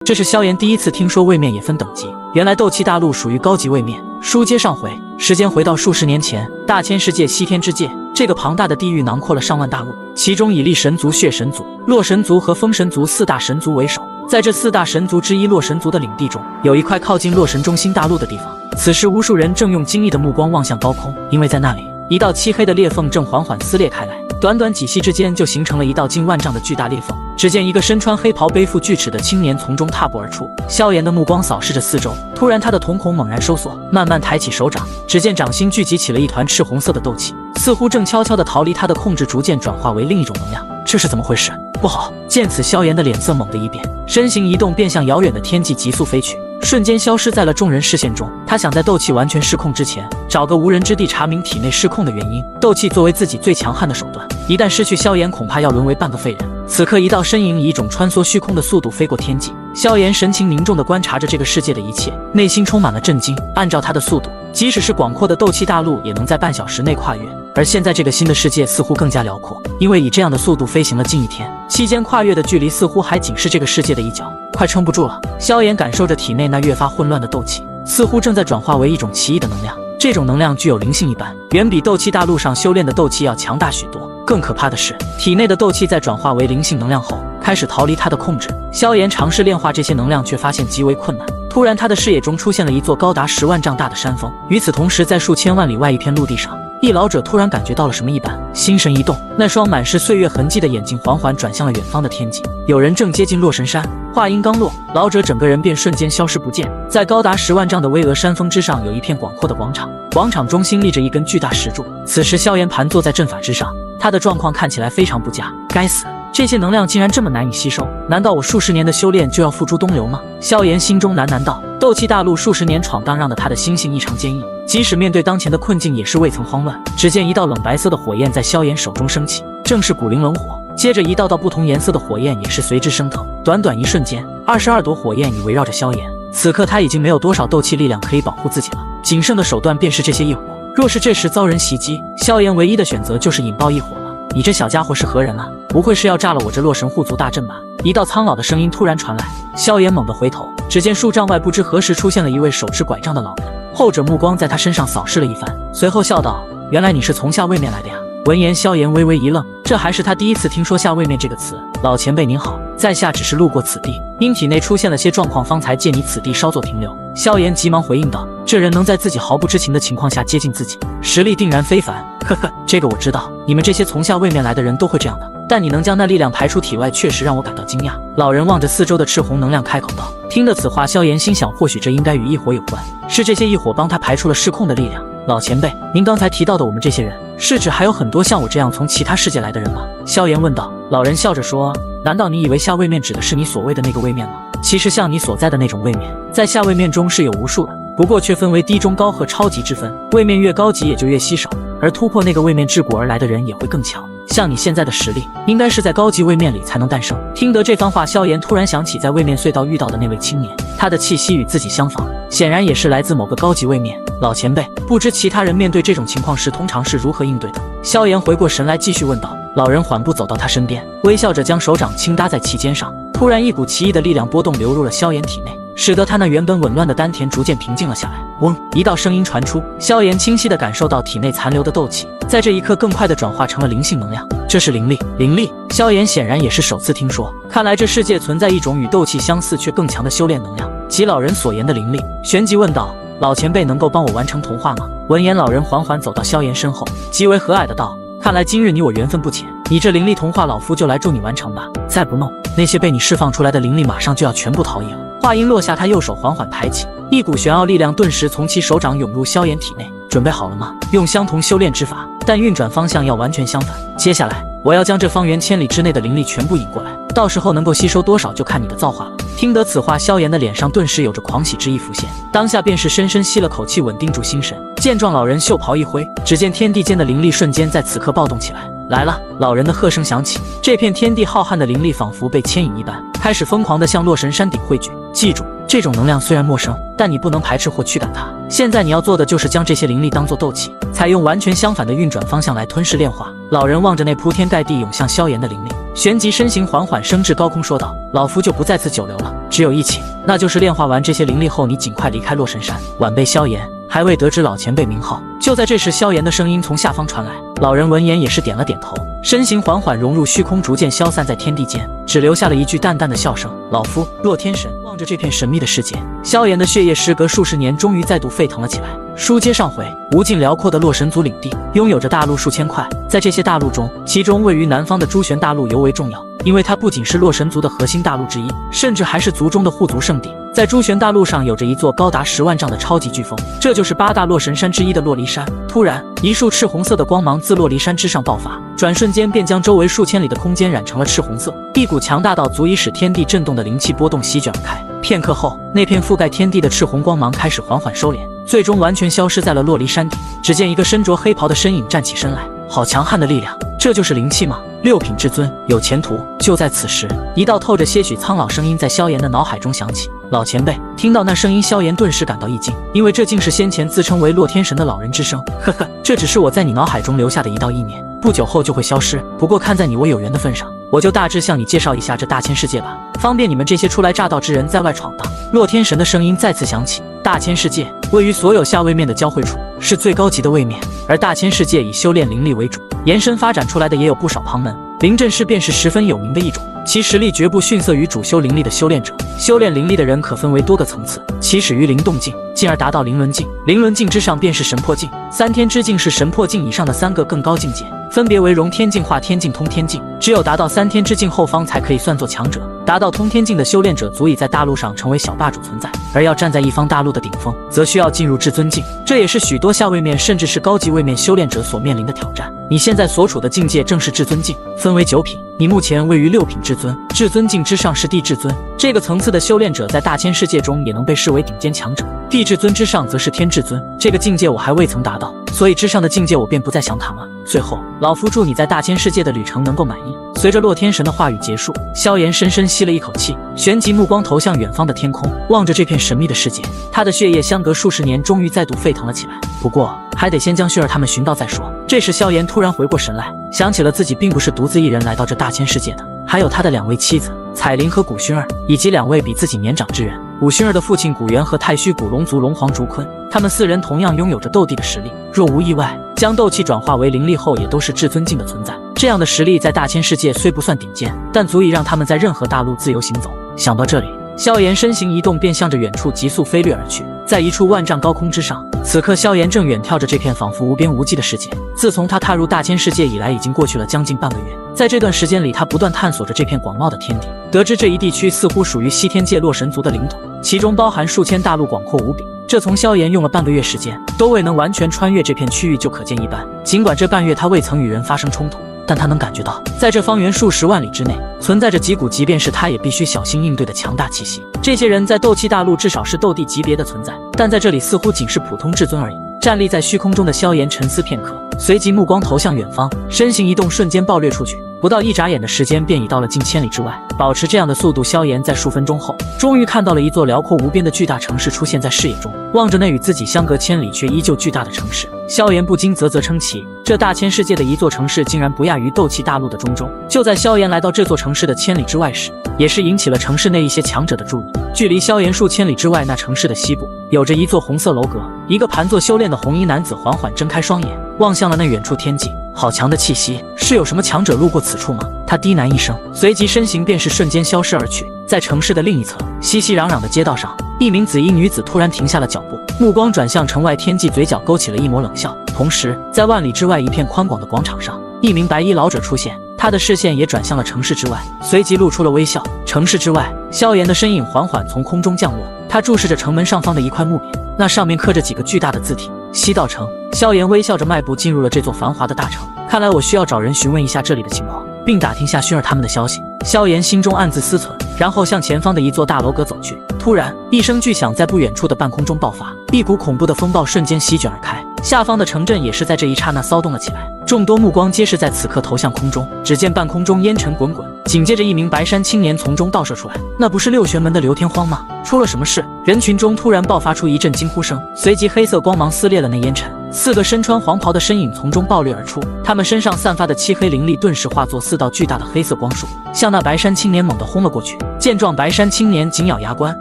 这是萧炎第一次听说位面也分等级，原来斗气大陆属于高级位面。书接上回，时间回到数十年前，大千世界西天之界，这个庞大的地域囊括了上万大陆，其中以力神族、血神族、洛神族和风神族四大神族为首。在这四大神族之一洛神族的领地中，有一块靠近洛神中心大陆的地方。此时无数人正用惊异的目光望向高空，因为在那里，一道漆黑的裂缝正缓缓撕裂开来，短短几息之间就形成了一道近万丈的巨大裂缝。只见一个身穿黑袍、背负巨齿的青年从中踏步而出。萧炎的目光扫视着四周，突然他的瞳孔猛然收缩，慢慢抬起手掌，只见掌心聚集起了一团赤红色的斗气，似乎正悄悄地逃离他的控制，逐渐转化为另一种能量。这是怎么回事？不好！见此，萧炎的脸色猛地一变，身形一动，便向遥远的天际急速飞去，瞬间消失在了众人视线中。他想在斗气完全失控之前，找个无人之地查明体内失控的原因。斗气作为自己最强悍的手段，一旦失去萧炎，恐怕要沦为半个废人。此刻，一道身影以一种穿梭虚空的速度飞过天际。萧炎神情凝重地观察着这个世界的一切，内心充满了震惊。按照他的速度，即使是广阔的斗气大陆也能在半小时内跨越。而现在这个新的世界似乎更加辽阔，因为以这样的速度飞行了近一天，期间跨越的距离似乎还仅是这个世界的一角，快撑不住了。萧炎感受着体内那越发混乱的斗气，似乎正在转化为一种奇异的能量，这种能量具有灵性一般，远比斗气大陆上修炼的斗气要强大许多。更可怕的是，体内的斗气在转化为灵性能量后，开始逃离他的控制。萧炎尝试炼化这些能量，却发现极为困难。突然，他的视野中出现了一座高达10万丈大的山峰。与此同时，在数千万里外一片陆地上，一老者突然感觉到了什么一般，心神一动，那双满是岁月痕迹的眼睛缓缓转向了远方的天际。有人正接近洛神山。话音刚落，老者整个人便瞬间消失不见。在高达10万丈的巍峨山峰之上，有一片广阔的广场，广场中心立着一根巨大石柱。此时，萧炎盘坐在阵法之上，他的状况看起来非常不佳。该死！这些能量竟然这么难以吸收，难道我数十年的修炼就要付诸东流吗？萧炎心中喃喃道。斗气大陆数十年闯荡，让得他的心性异常坚毅，即使面对当前的困境，也是未曾慌乱。只见一道冷白色的火焰在萧炎手中升起，正是古灵冷火。接着，一道道不同颜色的火焰也是随之升腾。短短一瞬间，22朵火焰已围绕着萧炎。此刻他已经没有多少斗气力量可以保护自己了，仅剩的手段便是这些异火。若是这时遭人袭击，萧炎唯一的选择就是引爆异火了。你这小家伙是何人啊？不会是要炸了我这洛神护族大阵吧？一道苍老的声音突然传来，萧炎猛地回头，只见数丈外不知何时出现了一位手持拐杖的老人。后者目光在他身上扫视了一番，随后笑道：“原来你是从下位面来的呀。”闻言，萧炎微微一愣，这还是他第一次听说下位面这个词。老前辈您好，在下只是路过此地，因体内出现了些状况，方才借你此地稍作停留。萧炎急忙回应道：“这人能在自己毫不知情的情况下接近自己，实力定然非凡。呵呵，这个我知道，你们这些从下位面来的人都会这样的。但你能将那力量排出体外，确实让我感到惊讶。”老人望着四周的赤红能量，开口道。听了此话，萧炎心想，或许这应该与异火有关，是这些异火帮他排出了失控的力量。老前辈，您刚才提到的我们这些人，是指还有很多像我这样从其他世界来的人吗？萧炎问道。老人笑着说：“难道你以为下位面指的是你所谓的那个位面吗？其实像你所在的那种位面，在下位面中是有无数的，不过却分为低、中、高和超级之分。位面越高级，也就越稀少，而突破那个位面至古而来的人也会更强。像你现在的实力，应该是在高级位面里才能诞生。”听得这番话，萧炎突然想起在位面隧道遇到的那位青年，他的气息与自己相仿，显然也是来自某个高级位面。老前辈，不知其他人面对这种情况时通常是如何应对的？萧炎回过神来，继续问道。老人缓步走到他身边，微笑着将手掌轻搭在其肩上。突然，一股奇异的力量波动流入了萧炎体内，使得他那原本紊乱的丹田逐渐平静了下来。嗡！一道声音传出，萧炎清晰地感受到体内残留的斗气，在这一刻更快地转化成了灵性能量。这是灵力，灵力！萧炎显然也是首次听说，看来这世界存在一种与斗气相似却更强的修炼能量，即老人所言的灵力。旋即问道：“老前辈能够帮我完成同化吗？”闻言，老人缓缓走到萧炎身后，极为和蔼的道：“看来今日你我缘分不浅，你这灵力同化，老夫就来助你完成吧。再不弄，那些被你释放出来的灵力马上就要全部逃逸了。”话音落下，他右手缓缓抬起，一股玄奥力量顿时从其手掌涌入萧炎体内。准备好了吗？用相同修炼之法，但运转方向要完全相反。接下来，我要将这方圆千里之内的灵力全部引过来，到时候能够吸收多少就看你的造化了。听得此话，萧炎的脸上顿时有着狂喜之意浮现，当下便是深深吸了口气，稳定住心神。见状，老人袖袍一挥，只见天地间的灵力瞬间在此刻暴动起来。来了！老人的喝声响起，这片天地浩瀚的灵力仿佛被牵引一般，开始疯狂地向洛神山顶汇聚。记住，这种能量虽然陌生，但你不能排斥或驱赶它。现在你要做的就是将这些灵力当作斗气，采用完全相反的运转方向来吞噬炼化。老人望着那铺天盖地涌向萧炎的灵力，旋即身形缓缓升至高空，说道：“老夫就不在此久留了，只有一请，那就是炼化完这些灵力后，你尽快离开洛神山。”晚辈萧炎还未得知老前辈名号。就在这时，萧炎的声音从下方传来。老人闻言也是点了点头，身形缓缓融入虚空，逐渐消散在天地间，只留下了一句淡淡的笑声：“老夫洛天神。”望着这片神秘的世界，萧炎的血液时隔数十年终于再度沸腾了起来。书接上回，无尽辽阔的洛神族领地拥有着大陆数千块，在这些大陆中，其中位于南方的朱玄大陆尤为重要，因为它不仅是洛神族的核心大陆之一，甚至还是族中的护族圣地。在朱玄大陆上有着一座高达10万丈的超级巨峰，这就是8大洛神山之一的洛离山。突然，一束赤红色的光芒自洛离山之上爆发，转瞬间便将周围数千里的空间染成了赤红色，一股强大到足以使天地震动的灵气波动席卷而开。片刻后，那片覆盖天地的赤红光芒开始缓缓收敛，最终完全消失在了洛离山底。只见一个身着黑袍的身影站起身来，好强悍的力量，这就是灵气吗？6品至尊，有前途。就在此时，一道透着些许苍老声音在萧炎的脑海中响起。老前辈。听到那声音，萧炎顿时感到一惊，因为这竟是先前自称为洛天神的老人之声。呵呵，这只是我在你脑海中留下的一道意念，不久后就会消失。不过看在你我有缘的份上，我就大致向你介绍一下这大千世界吧，方便你们这些初来乍到之人在外闯荡。洛天神的声音再次响起。大千世界位于所有下位面的交汇处，是最高级的位面，而大千世界以修炼灵力为主，延伸发展出来的也有不少旁门。灵阵师便是十分有名的一种，其实力绝不逊色于主修灵力的修炼者。修炼灵力的人可分为多个层次，起始于灵动境，进而达到灵轮境，灵轮境之上便是神魄境，3天之境是神魄境以上的3个更高境界，分别为融天境、化天境、通天境。只有达到3天之境后方才可以算作强者，达到通天境的修炼者足以在大陆上成为小霸主存在，而要站在一方大陆的顶峰，则需要进入至尊境，这也是许多下位面甚至是高级位面修炼者所面临的挑战。你现在所处的境界正是至尊境，分为9品，你目前位于6品至尊，至尊境之上是地至尊，这个层次的修炼者在大千世界中也能被视为顶尖强者。地至尊之上则是天至尊，这个境界我还未曾达到，所以之上的境界我便不再详谈了。最后，老夫祝你在大千世界的旅程能够满意。随着洛天神的话语结束，萧炎深深吸了一口气，旋即目光投向远方的天空，望着这片神秘的世界，他的血液相隔数十年终于再度沸腾了起来。不过还得先将薰儿他们寻到再说。这时萧炎突然回过神来，想起了自己并不是独自一人来到这大千世界的，还有他的2位妻子彩铃和古薰儿，以及2位比自己年长之人。古薰儿的父亲古元和太虚古龙族龙皇竹坤，他们4人同样拥有着斗帝的实力，若无意外，将斗气转化为灵力后也都是至尊境的存在。这样的实力在大千世界虽不算顶尖，但足以让他们在任何大陆自由行走。想到这里，萧炎身形一动，便向着远处急速飞掠而去。在一处万丈高空之上，此刻萧炎正远眺着这片仿佛无边无际的世界。自从他踏入大千世界以来，已经过去了将近半个月。在这段时间里，他不断探索着这片广袤的天地，得知这一地区似乎属于西天界洛神族的领土，其中包含数千大陆，广阔无比。这从萧炎用了半个月时间都未能完全穿越这片区域就可见一斑。尽管这半月他未曾与人发生冲突，但他能感觉到，在这方圆数十万里之内，存在着几股即便是他也必须小心应对的强大气息。这些人在斗气大陆至少是斗帝级别的存在，但在这里似乎仅是普通至尊而已。站立在虚空中的萧炎沉思片刻，随即目光投向远方，身形一动，瞬间暴掠出去。不到一眨眼的时间，便已到了近千里之外。保持这样的速度，萧炎在数分钟后，终于看到了一座辽阔无边的巨大城市出现在视野中。望着那与自己相隔千里却依旧巨大的城市，萧炎不禁啧啧称奇。这大千世界的一座城市，竟然不亚于斗气大陆的中州。就在萧炎来到这座城市的千里之外时，也是引起了城市内一些强者的注意。距离萧炎数千里之外，那城市的西部，有着一座红色楼阁。一个盘坐修炼的红衣男子缓缓睁开双眼，望向了那远处天际。好强的气息，是有什么强者路过此处吗？他低喃一声，随即身形便是瞬间消失而去。在城市的另一侧，熙熙攘攘的街道上，一名紫衣女子突然停下了脚步，目光转向城外天际，嘴角勾起了一抹冷笑。同时，在万里之外一片宽广的广场上，一名白衣老者出现，他的视线也转向了城市之外，随即露出了微笑。城市之外，萧炎的身影缓缓从空中降落，他注视着城门上方的一块木匾，那上面刻着几个巨大的字体：西道城。萧炎微笑着迈步进入了这座繁华的大城。看来我需要找人询问一下这里的情况，并打听下薰儿他们的消息。萧炎心中暗自思忖，然后向前方的一座大楼阁走去。突然，一声巨响在不远处的半空中爆发，一股恐怖的风暴瞬间席卷而开，下方的城镇也是在这一刹那骚动了起来。众多目光皆是在此刻投向空中，只见半空中烟尘滚滚，紧接着一名白衫青年从中倒射出来。那不是六玄门的刘天荒吗？出了什么事？人群中突然爆发出一阵惊呼声，随即黑色光芒撕裂了那烟尘， 4个身穿黄袍的身影从中暴掠而出，他们身上散发的漆黑灵力顿时化作4道巨大的黑色光束，向那白衫青年猛地轰了过去。见状，白衫青年紧咬牙关，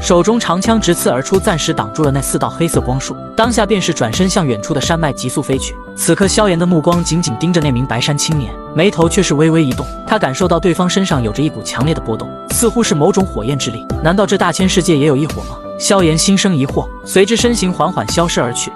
手中长枪直刺而出，暂时挡住了那4道黑色光束，当下便是转身向远处的山脉急速飞去。此刻萧炎的目光紧紧盯着那名白衫青年，眉头却是微微一动，他感受到对方身上有着一股强烈的波动，似乎是某种火焰之力。难道这大千世界也有异火吗？萧炎心生疑惑，随之身形缓缓消失而去。